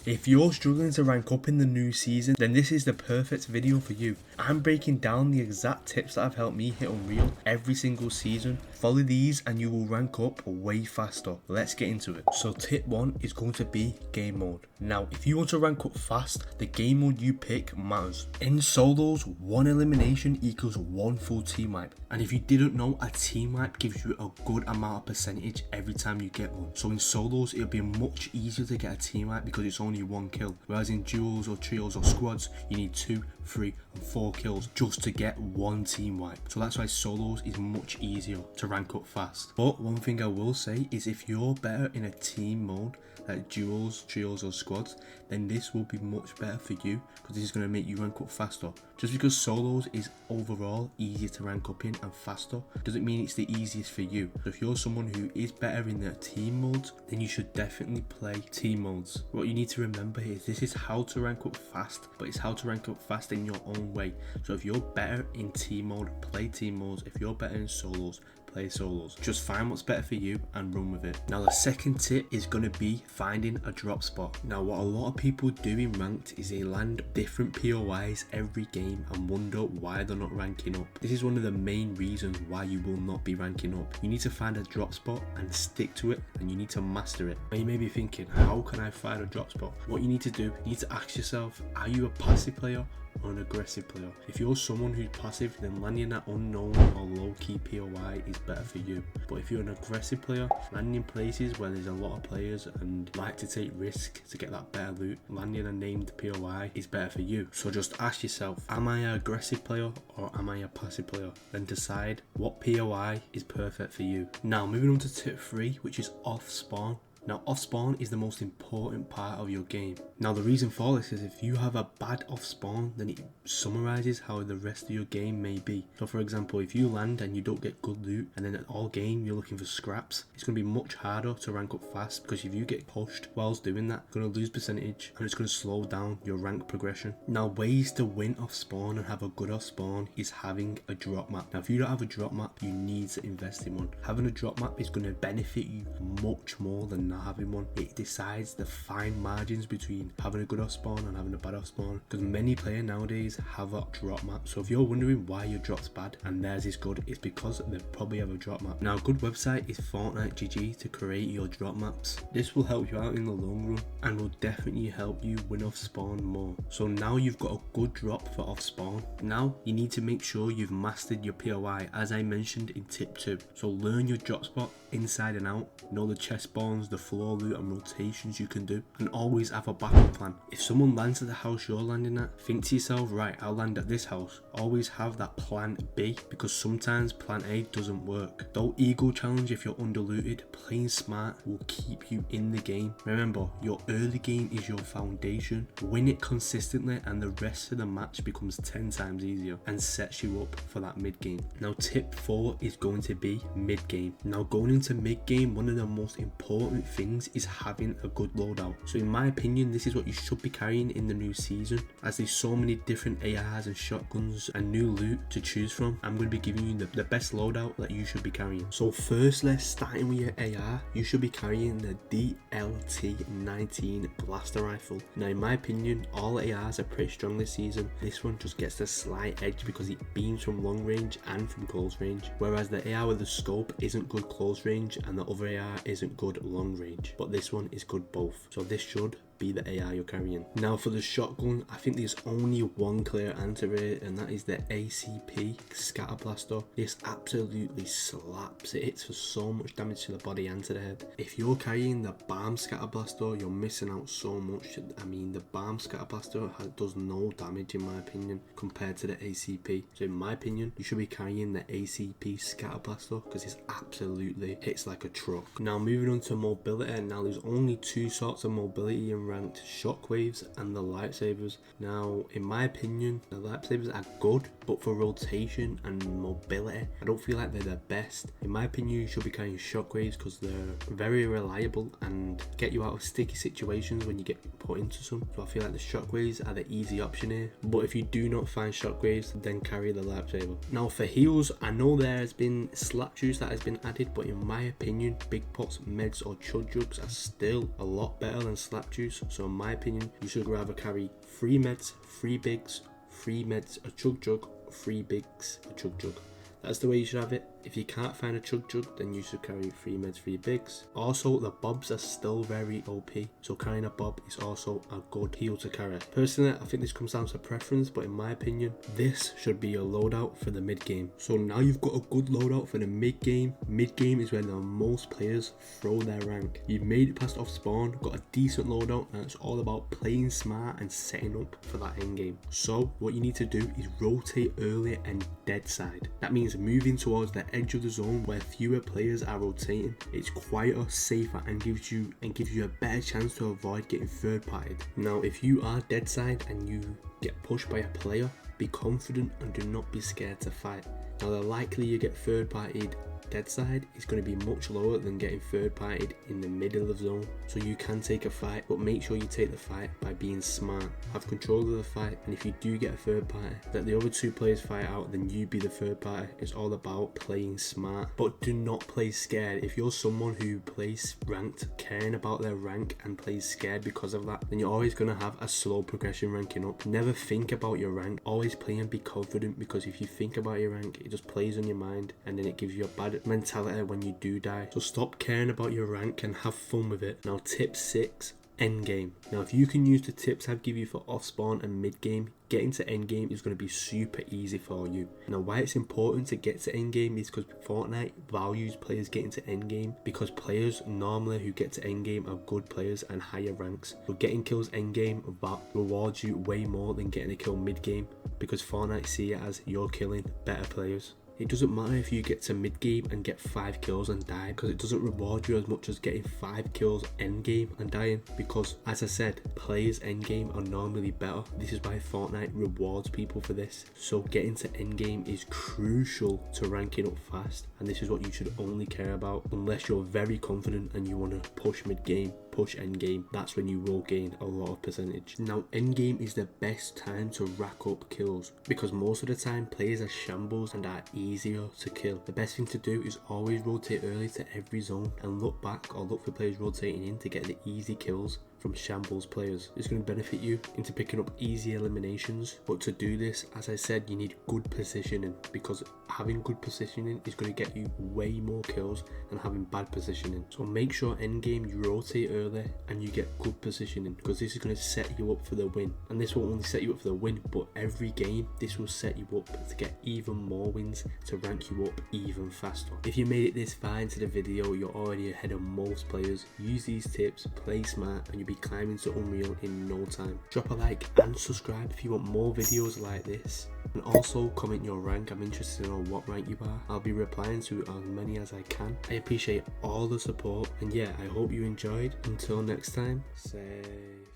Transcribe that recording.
If you're struggling to rank up in the new season, then this is the perfect video for you. I'm breaking down the exact tips that have helped me hit Unreal every single season. Follow these and you will rank up way faster. Let's get into it. So tip 1 is going to be game mode. Now if you want to rank up fast, the game mode you pick matters. In solos, 1 elimination equals 1 full team wipe. And if you didn't know, a team wipe gives you a good amount of percentage every time you get one. So in solos, it'll be much easier to get a team wipe because it's only 1 kill. Whereas in duos or trios or squads, you need 2, 3 and 4 kills just to get 1 team wipe. So that's why solos is much easier to rank up fast. But one thing I will say is if you're better in a team mode, like duos, trios or squads, then this will be much better for you because this is going to make you rank up faster. Just because solos is overall easier to rank up in and faster doesn't mean it's the easiest for you. So if you're someone who is better in the team modes, then you should definitely play team modes. What you need to remember is this is how to rank up fast, but it's how to rank up fast in your own way. So if you're better in team mode, play team modes. If you're better in solos, play solos. Just find what's better for you and run with it. Now the second tip is going to be finding a drop spot. Now what a lot of people do in ranked is they land different POIs every game and wonder why they're not ranking up. This is one of the main reasons why you will not be ranking up. You need to find a drop spot and stick to it, and you need to master it. Now you may be thinking, how can I find a drop spot? What you need to do, you need to ask yourself, are you a passive player or an aggressive player? If you're someone who's passive, then landing that unknown or low-key POI is better for you. But if you're an aggressive player, landing in places where there's a lot of players and like to take risk to get that better loot, landing a named POI is better for you. So just ask yourself, am I an aggressive player or am I a passive player? Then decide what POI is perfect for you. Now moving on to tip 3, which is off spawn. Now off spawn is the most important part of your game. Now the reason for this is if you have a bad off spawn, then it summarizes how the rest of your game may be. So for example, if you land and you don't get good loot and then all game you're looking for scraps, it's going to be much harder to rank up fast because if you get pushed whilst doing that, you're going to lose percentage and it's going to slow down your rank progression. Now ways to win off spawn and have a good off spawn is having a drop map. Now if you don't have a drop map, you need to invest in one. Having a drop map is going to benefit you much more than not having one. It decides the fine margins between having a good off spawn and having a bad off spawn, because many players nowadays have a drop map. So if you're wondering why your drop's bad and theirs is good, it's because they probably have a drop map. Now a good website is Fortnite GG to create your drop maps. This will help you out in the long run and will definitely help you win off spawn more. So now you've got a good drop for off spawn. Now you need to make sure you've mastered your POI as I mentioned in tip 2. So learn your drop spot inside and out, know the chest spawns, the floor loot and rotations you can do, and always have a backup plan. If someone lands at the house you're landing at, think to yourself, right, I'll land at this house. Always have that plan B, because sometimes plan A doesn't work. Don't ego challenge if you're underlooted. Playing smart will keep you in the game. Remember, your early game is your foundation. Win it consistently and the rest of the match becomes 10 times easier and sets you up for that mid game. Now tip 4 is going to be mid game. Now going into mid game, one of the most important things is having a good loadout. So in my opinion, this is what you should be carrying in the new season, as there's so many different ARs and shotguns and new loot to choose from. I'm going to be giving you the best loadout that you should be carrying. So firstly, starting with your AR, you should be carrying the DLT-19 blaster rifle. Now in my opinion, all ARs are pretty strong this season. This one just gets the slight edge because it beams from long range and from close range, whereas the AR with the scope isn't good close range and the other AR isn't good long range, but this one is good both. So this should be the AR you're carrying. Now for the shotgun, I think there's only one clear answer here, and that is the ACP scatter blaster. This absolutely slaps. It hits for so much damage to the body and to the head. If you're carrying the BAM scatter blaster, you're missing out so much. I mean, the BAM scatter blaster does no damage in my opinion compared to the ACP. So in my opinion, you should be carrying the ACP scatter blaster because it's absolutely hits like a truck. Now moving on to mobility. Now there's only 2 sorts of mobility in ranked: shockwaves and the lightsabers. Now in my opinion, the lightsabers are good, but for rotation and mobility, I don't feel like they're the best. In my opinion, you should be carrying shockwaves because they're very reliable and get you out of sticky situations when you get put into some. So I feel like the shockwaves are the easy option here, but if you do not find shockwaves, then carry the lightsaber. Now for heals, I know there has been slap juice that has been added, but in my opinion, big pots, meds or chud jugs are still a lot better than slap juice. use. So in my opinion, you should rather carry 3 meds, 3 bigs, 3 meds, a chug jug, 3 bigs, a chug jug. That's the way you should have it. If you can't find a chug jug, then you should carry 3 meds, 3 bigs. Also, the bobs are still very OP, so carrying a bob is also a good heal to carry. Personally, I think this comes down to preference, but in my opinion, this should be your loadout for the mid game. So now you've got a good loadout for the mid game. Mid game is where the most players throw their rank. You've made it past off spawn, got a decent loadout, and it's all about playing smart and setting up for that end game. So what you need to do is rotate early and dead side. That means moving towards the edge of the zone where fewer players are rotating. It's quieter, safer, and gives you a better chance to avoid getting third partied. Now if you are dead side and you get pushed by a player, be confident and do not be scared to fight. Now the likely you get third partied dead side is going to be much lower than getting third partied in the middle of the zone. So you can take a fight, but make sure you take the fight by being smart. Have control of the fight, and if you do get a third party, let the other 2 players fight out, then you be the third party. It's all about playing smart, but do not play scared. If you're someone who plays ranked, caring about their rank and plays scared because of that, then you're always going to have a slow progression ranking up. Never think about your rank, always play and be confident, because if you think about your rank, it just plays on your mind and then it gives you a bad mentality when you do die. So stop caring about your rank and have fun with it. Now tip 6, endgame. Now if you can use the tips I've given you for off spawn and mid game, getting to endgame is going to be super easy for you. Now why it's important to get to endgame is because Fortnite values players getting to endgame, because players normally who get to endgame are good players and higher ranks. But getting kills endgame rewards you way more than getting a kill mid game, because Fortnite see it as you're killing better players. It doesn't matter if you get to mid game and get 5 kills and die, because it doesn't reward you as much as getting 5 kills end game and dying, because as I said, players end game are normally better. This is why Fortnite rewards people for this. So getting to end game is crucial to ranking up fast, and this is what you should only care about unless you're very confident and you want to push mid game, push end game. That's when you will gain a lot of percentage. Now end game is the best time to rack up kills, because most of the time players are shambles and are easier to kill. The best thing to do is always rotate early to every zone and look back or look for players rotating in to get the easy kills from shambles players. It's going to benefit you into picking up easy eliminations, but to do this, as I said, you need good positioning, because having good positioning is going to get you way more kills than having bad positioning. So make sure end game you rotate early and you get good positioning, because this is going to set you up for the win. And this won't only set you up for the win, but every game this will set you up to get even more wins, to rank you up even faster. If you made it this far into the video, you're already ahead of most players. Use these tips, play smart, and you'll be climbing to Unreal in no time. Drop a like and subscribe if you want more videos like this, and also comment your rank. I'm interested to know what rank you are. I'll be replying to as many as I can. I appreciate all the support, and yeah, I hope you enjoyed. Until next time, safe.